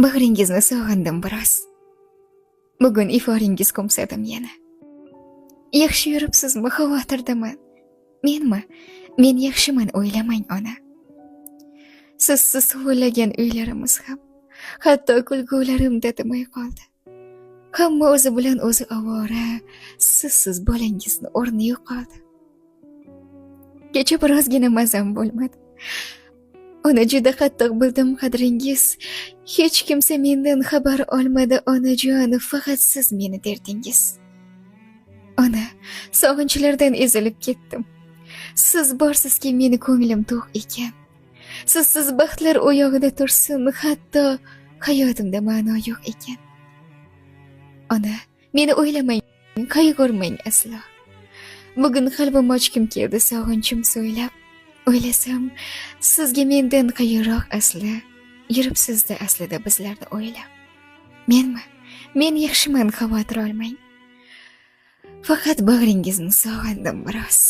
Bag'ringizni sog'indim biroz. Bugun iforingiz qo'msadim yana. Yaxshi yuribsizmi, xavotirdaman. Menmi? Men yaxshiman, o'ylamang ona. Sizsiz huvlagan uylarimiz ham, hatto kulgularimda timay qoldi. Hamma o'zi bilan o'zi ovora, sizsiz bolangizni o'rni yo'qoldi. Kecha birozgina mazam bo'lmadi. Ona juda qattiq bildim qadringiz. Hech kimsa mendan xabar olmadi onajon, faqat siz meni derdingiz. Ona, sog'inchlardan ezilib ketdim. Siz borsizki meni ko'nglim to'q ekan. Sizsiz baxtlar oyog'ida tursin, hatto hayotimda ma'no yo'q ekan. Ona, meni o'ylamang, qayg'urmang aslo. Bugun qalbim ochkim keldi sog'inchim so'ylab. O'ylasam, sizga mendan qayerroq asli, yuribsizda aslida bizlarni o'ylab. Menmi? Men yaxshiman, xavotir olmang. Faqat bag'ringizni sog'indim biroz.